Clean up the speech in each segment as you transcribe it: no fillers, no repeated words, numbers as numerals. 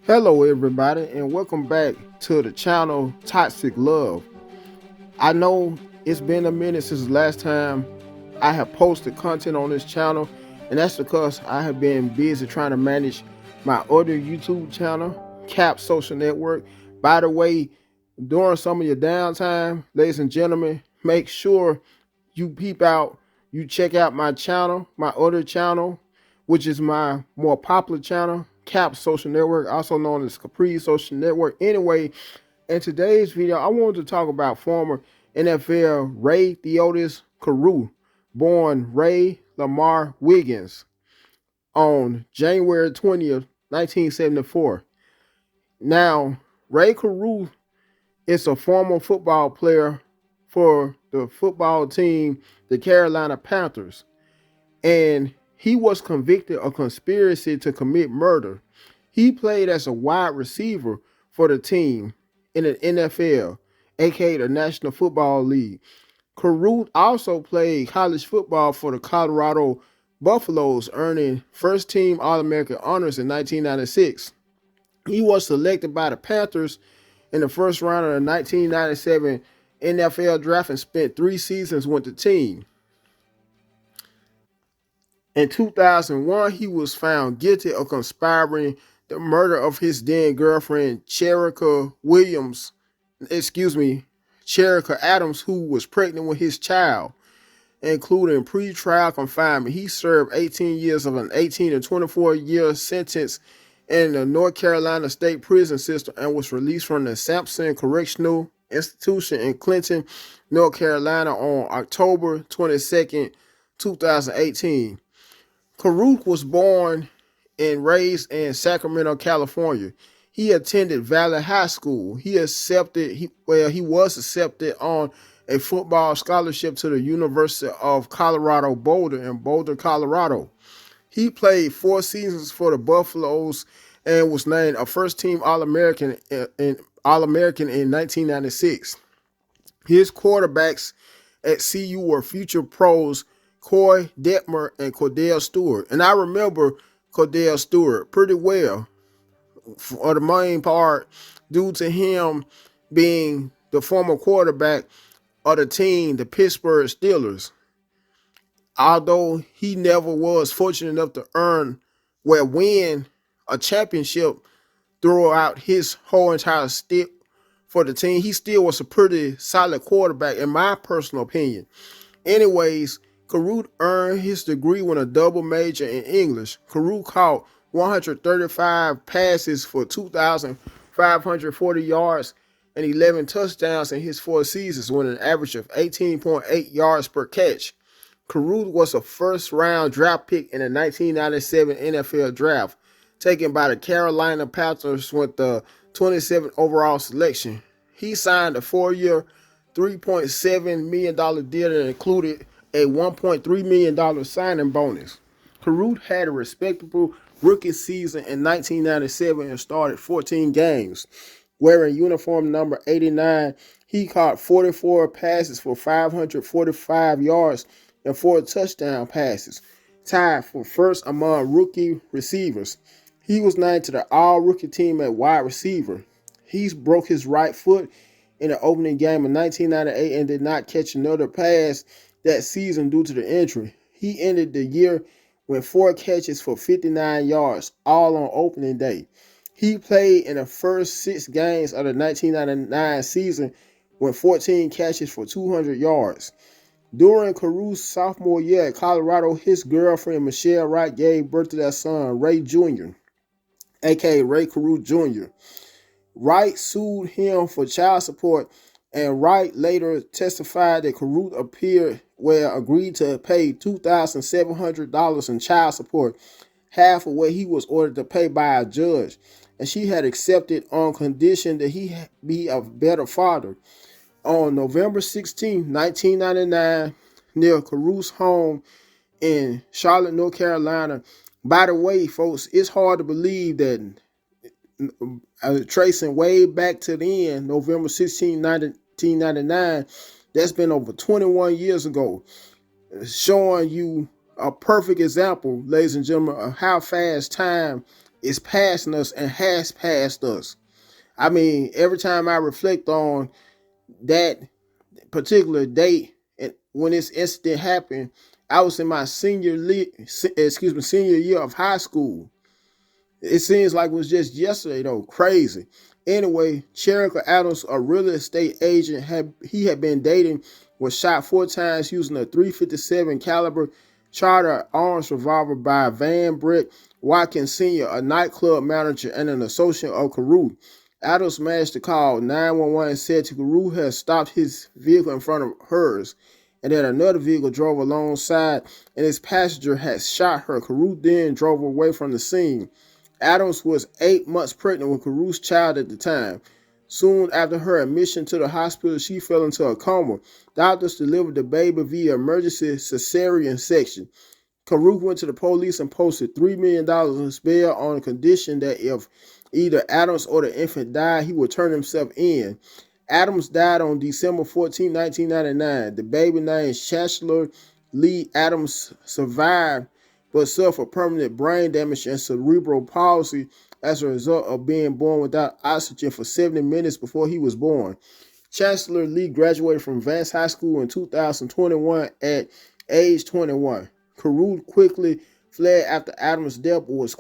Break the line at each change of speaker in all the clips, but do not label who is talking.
Hello, everybody, and welcome back to the channel Toxic Love. I know it's been a minute since the last time I have posted content on this channel, and that's because I have been busy trying to manage my other YouTube channel, Cap Social Network. By the way, during some of your downtime, ladies and gentlemen, make sure you peep out, you check out my channel, my other channel, which is my more popular channel, Cap Social Network, also known as Capri Social Network. Anyway, in today's video, I wanted to talk about former NFL Rae Carruth, born Ray Lamar Wiggins, on January 20th, 1974. Now, Rae Carruth is a former football player for the football team, the Carolina Panthers, and he was convicted of conspiracy to commit murder. He played as a wide receiver for the team in the NFL, aka the National Football League. Carruth also played college football for the Colorado Buffaloes, earning first team All American honors in 1996. He was selected by the Panthers in the first round of the 1997 NFL draft and spent 3 seasons with the team. In 2001, he was found guilty of conspiring the murder of his then girlfriend, Cherica Adams, who was pregnant with his child, including pre-trial confinement. He served 18 years of an 18 to 24-year sentence in the North Carolina State Prison System and was released from the Sampson Correctional Institution in Clinton, North Carolina on October 22nd, 2018. Carruth was born and raised in Sacramento, California. He attended Valley High School. He was accepted on a football scholarship to the University of Colorado Boulder in Boulder, Colorado. He played 4 seasons for the Buffaloes and was named a first-team All-American in 1996. His quarterbacks at CU were future pros Coy Detmer and Cordell Stewart. And I remember Cordell Stewart pretty well for the main part due to him being the former quarterback of the team, the Pittsburgh Steelers. Although he never was fortunate enough to win a championship throughout his whole entire stint for the team, he still was a pretty solid quarterback in my personal opinion. Anyways, Carruth earned his degree with a double major in English. Carruth caught 135 passes for 2,540 yards and 11 touchdowns in his 4 seasons, with an average of 18.8 yards per catch. Carruth was a first-round draft pick in the 1997 NFL Draft, taken by the Carolina Panthers with the 27th overall selection. He signed a 4-year, $3.7 million deal that included a $1.3 million signing bonus. Carruth had a respectable rookie season in 1997 and started 14 games. Wearing uniform number 89, he caught 44 passes for 545 yards and 4 touchdown passes, tied for first among rookie receivers. He was named to the all-rookie team at wide receiver. He broke his right foot in the opening game of 1998 and did not catch another pass that season due to the injury. He ended the year with 4 catches for 59 yards, all on opening day. He played in the first 6 games of the 1999 season with 14 catches for 200 yards. During Carruth's sophomore year at Colorado, his girlfriend Michelle Wright gave birth to their son, Ray Jr., aka Rae Carruth Jr. Wright sued him for child support, and Wright later testified that Carruth agreed to pay $2,700 in child support, half of what he was ordered to pay by a judge, and she had accepted on condition that he be a better father. On November 16, 1999, near Carruth's home in Charlotte, North Carolina. By the way, folks, it's hard to believe that tracing way back to the end, November 16, 1999, that's been over 21 years ago, showing you a perfect example, ladies and gentlemen, of how fast time is passing us and has passed us. I mean, every time I reflect on that particular date and when this incident happened, I was in my senior year of high school. It seems like it was just yesterday though. Crazy. Anyway, Cherokee Adams, a real estate agent, had been dating, was shot 4 times using a .357 caliber Charter Arms revolver by Van Brett Watkins Sr., a nightclub manager and an associate of Carruth. Adams managed to call 911 and said Carruth had stopped his vehicle in front of hers, and that another vehicle drove alongside and his passenger had shot her. Carruth then drove away from the scene. Adams was 8 months pregnant with Carruth's child at the time. Soon after her admission to the hospital, she fell into a coma. Doctors delivered the baby via emergency cesarean section. Carruth went to the police and posted $3 million in bail on the condition that if either Adams or the infant died, he would turn himself in. Adams died on December 14, 1999. The baby, named Chancellor Lee Adams, survived but suffered permanent brain damage and cerebral palsy as a result of being born without oxygen for 70 minutes before he was born. Chancellor Lee graduated from Vance High School in 2021 at age 21. Carruth quickly fled after Adams' death, but was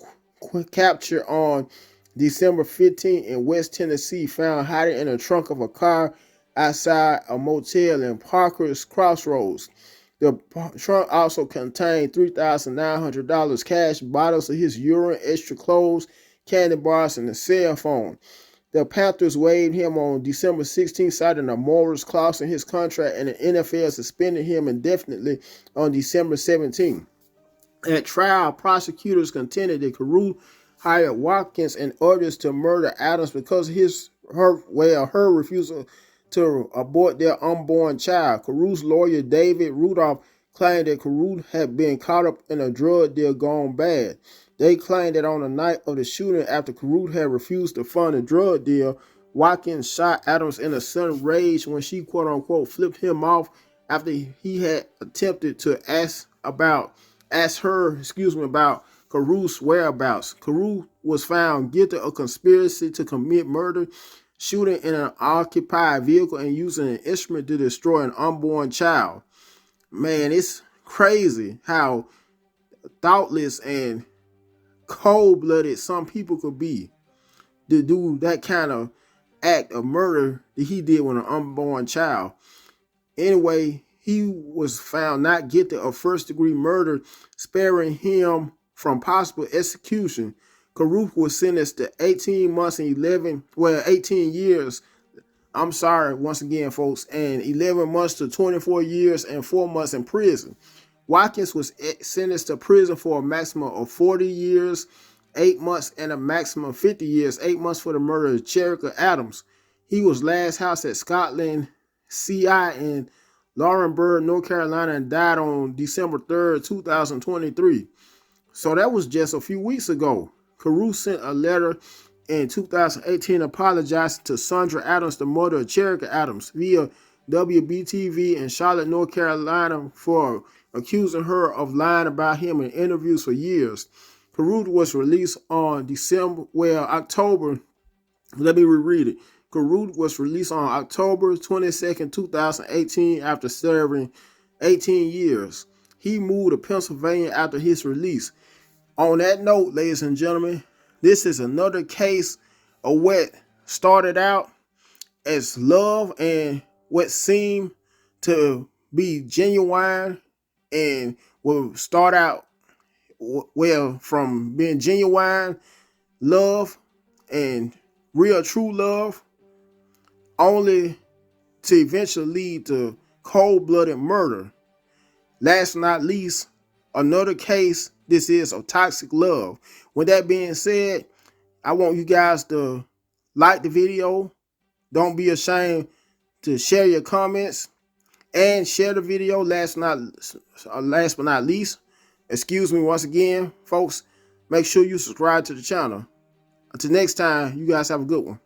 captured on December 15 in West Tennessee, found hiding in the trunk of a car outside a motel in Parker's Crossroads. The trunk also contained $3,900 cash, bottles of his urine, extra clothes, candy bars, and a cell phone. The Panthers waived him on December 16, citing a morals clause in his contract, and the NFL suspended him indefinitely on December 17. At trial, prosecutors contended that Carruth hired Watkins and others to murder Adams because of her refusal to abort their unborn child. Carruth's lawyer, David Rudolph, claimed that Carruth had been caught up in a drug deal gone bad. They claimed that on the night of the shooting, after Carruth had refused to fund the drug deal, Watkins shot Adams in a sudden rage when she quote-unquote flipped him off after he had attempted to ask her about Carruth's whereabouts. Carruth was found guilty of conspiracy to commit murder, shooting in an occupied vehicle, and using an instrument to destroy an unborn child. Man, it's crazy how thoughtless and cold-blooded some people could be to do that kind of act of murder that he did with an unborn child. Anyway, he was found not guilty of first-degree murder, sparing him from possible execution. Carruth was sentenced to 18 years. I'm sorry, once again, folks, and 11 months to 24 years and 4 months in prison. Watkins was sentenced to prison for a maximum of 40 years, 8 months, and a maximum of 50 years, 8 months for the murder of Cherokee Adams. He was last housed at Scotland CI in Laurinburg, North Carolina, and died on December 3rd, 2023. So that was just a few weeks ago. Carruth sent a letter in 2018 apologizing to Sandra Adams, the mother of Cherokee Adams, via WBTV in Charlotte, North Carolina, for accusing her of lying about him in interviews for years. Carruth was released on October. Let me reread it. Carruth was released on October 22nd, 2018 after serving 18 years. He moved to Pennsylvania after his release. On that note, ladies and gentlemen, this is another case of what started out as love and what seemed to be genuine and will start out from being genuine love and real true love, only to eventually lead to cold-blooded murder. Last but not least, another case this is of toxic love. With that being said, I want you guys to like the video. Don't be ashamed to share your comments and share the video. Last but not least, excuse me once again, folks, make sure you subscribe to the channel. Until next time, you guys have a good one.